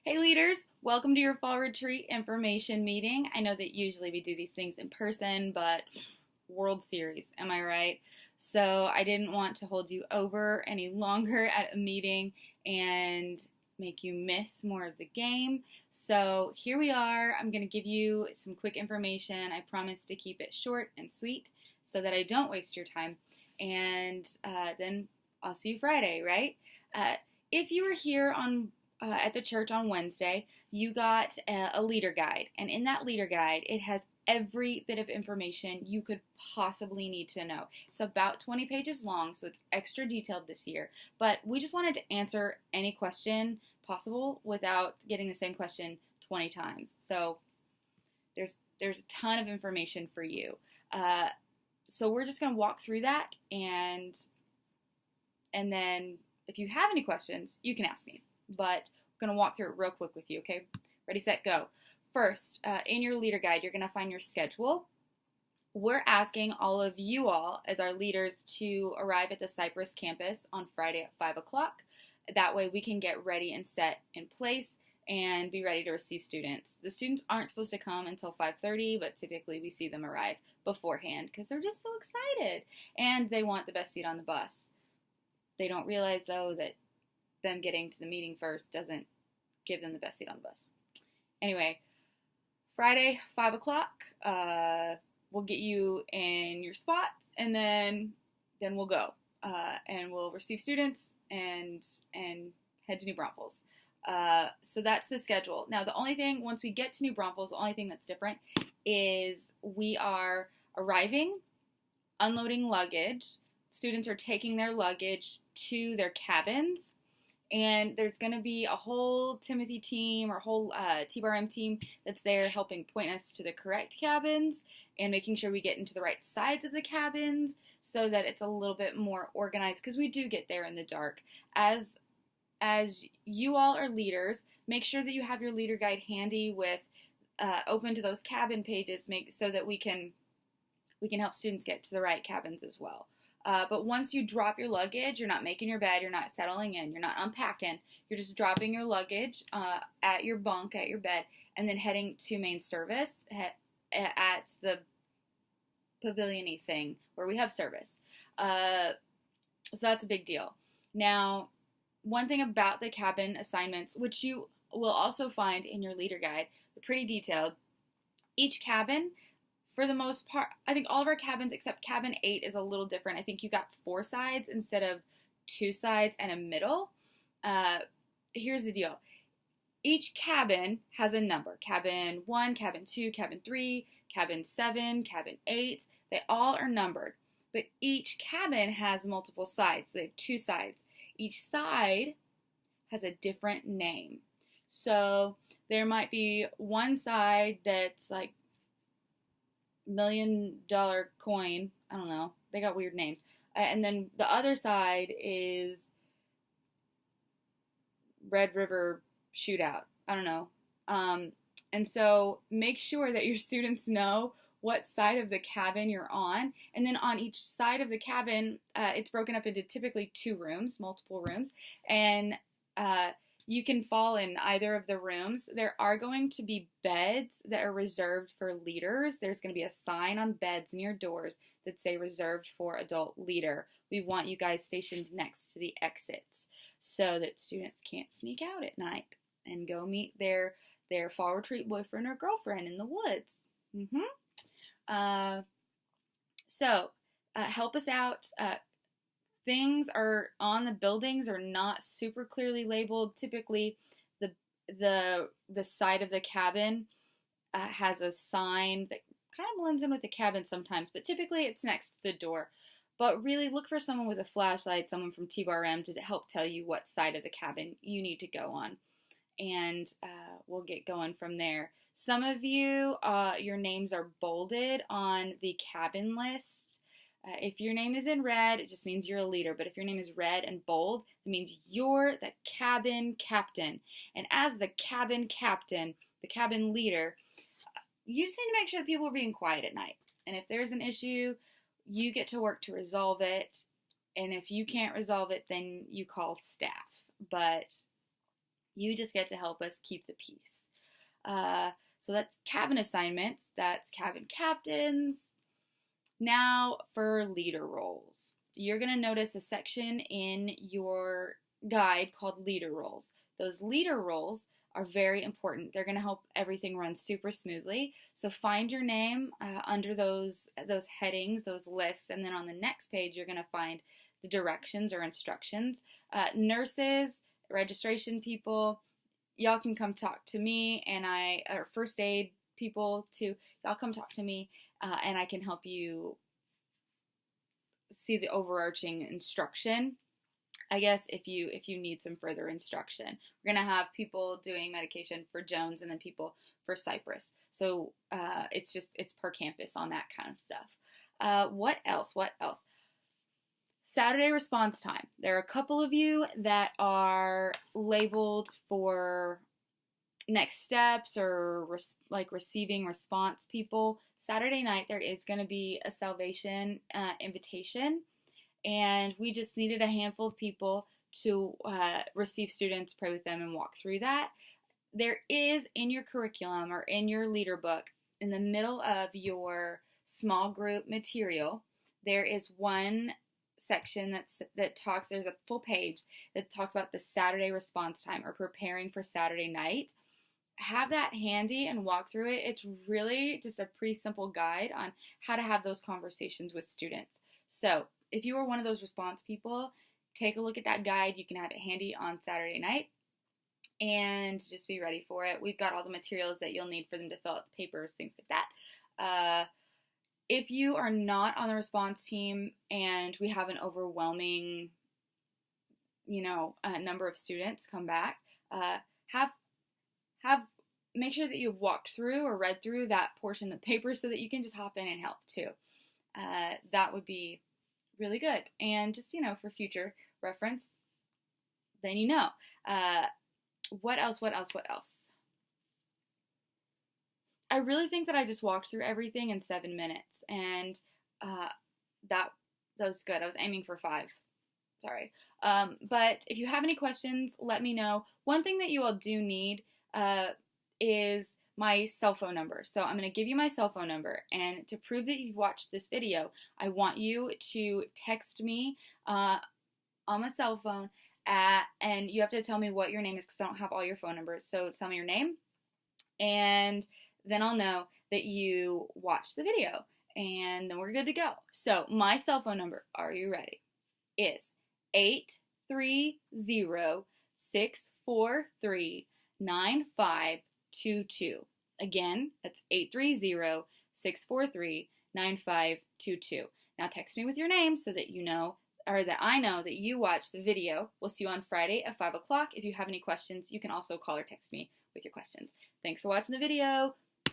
Hey leaders, welcome to your fall retreat information meeting. I know that usually we do these things in person, but World Series, am I right? So I didn't want to hold you over any longer at a meeting and make you miss more of the game. So here we are. I'm going to give you some quick information. I promise to keep it short and sweet so that I don't waste your time. And then I'll see you Friday, right? If you were here at the church on Wednesday, you got a leader guide. And in that leader guide, it has every bit of information you could possibly need to know. It's about 20 pages long, so it's extra detailed this year. But we just wanted to answer any question possible without getting the same question 20 times. So there's a ton of information for you. So we're just going to walk through that, and then if you have any questions, you can ask me. But we're going to walk through it real quick with you, okay? Ready, set, go. First, in your leader guide, you're going to find your schedule. We're asking all of you all, as our leaders, to arrive at the Cypress campus on Friday at 5 o'clock. That way we can get ready and set in place and be ready to receive students. The students aren't supposed to come until 5:30, but typically we see them arrive beforehand because they're just so excited and they want the best seat on the bus. They don't realize, though, that them getting to the meeting first doesn't give them the best seat on the bus. Anyway, Friday, 5 o'clock, we'll get you in your spots, and then we'll go. And we'll receive students and head to New Braunfels. So that's the schedule. Now, the only thing, once we get to New Braunfels, the only thing that's different is we are arriving, unloading luggage. Students are taking their luggage to their cabins, and there's going to be a whole Timothy team or whole TBRM team that's there helping point us to the correct cabins and making sure we get into the right sides of the cabins so that it's a little bit more organized, because we do get there in the dark. As you all are leaders, make sure that you have your leader guide handy with open to those cabin pages, so that we can help students get to the right cabins as well. But once you drop your luggage, you're not making your bed, you're not settling in, you're not unpacking, you're just dropping your luggage at your bunk, at your bed, and then heading to main service at the pavilion-y thing where we have service. So that's a big deal. Now, one thing about the cabin assignments, which you will also find in your leader guide, they're pretty detailed. Each cabin, for the most part, I think all of our cabins except cabin 8 is a little different. I think you got 4 sides instead of 2 sides and a middle. Here's the deal. Each cabin has a number. Cabin 1, cabin 2, cabin 3, cabin 7, cabin 8. They all are numbered. But each cabin has multiple sides. So they have 2 sides. Each side has a different name. So there might be one side that's like $1 million coin. I don't know. They got weird names. And then the other side is Red River Shootout. I don't know. And so make sure that your students know what side of the cabin you're on. And then on each side of the cabin, it's broken up into typically 2 rooms, multiple rooms. And you can fall in either of the rooms. There are going to be beds that are reserved for leaders. There's going to be a sign on beds near doors that say reserved for adult leader. We want you guys stationed next to the exits so that students can't sneak out at night and go meet their fall retreat boyfriend or girlfriend in the woods. So help us out. Things are on the buildings are not super clearly labeled. Typically, the side of the cabin has a sign that kind of blends in with the cabin sometimes, but typically it's next to the door. But really look for someone with a flashlight, someone from TBRM, to help tell you what side of the cabin you need to go on. And we'll get going from there. Some of you, your names are bolded on the cabin list. If your name is in red, it just means you're a leader. But if your name is red and bold, it means you're the cabin captain. And as the cabin captain, the cabin leader, you just need to make sure that people are being quiet at night. And if there's an issue, you get to work to resolve it. And if you can't resolve it, then you call staff. But You just get to help us keep the peace. So that's cabin assignments. That's cabin captains. Now for leader roles. You're going to notice a section in your guide called leader roles. Those leader roles are very important. They're going to help everything run super smoothly. So find your name under those headings, those lists, and then on the next page you're going to find the directions or instructions. Nurses, registration people, y'all can come talk to me, and or first aid people too. Y'all come talk to me, and I can help you see the overarching instruction. I guess if you need some further instruction, we're gonna have people doing medication for Jones and then people for Cypress. So it's per campus on that kind of stuff. What else? Saturday response time. There are a couple of you that are labeled for next steps or receiving response people. Saturday night there is going to be a salvation invitation, and we just needed a handful of people to receive students, pray with them, and walk through that. There is in your curriculum or in your leader book, in the middle of your small group material, there is one section that talks, there's a full page that talks about the Saturday response time or preparing for Saturday night. Have that handy and walk through it. It's really just a pretty simple guide on how to have those conversations with students. So if you are one of those response people, take a look at that guide. You can have it handy on Saturday night and just be ready for it. We've got all the materials that you'll need for them to fill out the papers, things like that. If you are not on the response team and we have an overwhelming, number of students come back, make sure that you've walked through or read through that portion of the paper so that you can just hop in and help too. That would be really good. And just, for future reference, then you know. What else? I really think that I just walked through everything in 7 minutes, and that was good. I was aiming for 5. Sorry. But if you have any questions, let me know. One thing that you all do need is my cell phone number. So I'm going to give you my cell phone number, and to prove that you've watched this video, I want you to text me on my cell phone, and you have to tell me what your name is because I don't have all your phone numbers. So tell me your name, and then I'll know that you watched the video, and then we're good to go. So my cell phone number, are you ready, is 830-643-9522. Again, that's 830-643-9522. Now text me with your name so that you know, or that I know that you watched the video. We'll see you on Friday at 5 o'clock. If you have any questions, you can also call or text me with your questions. Thanks for watching the video.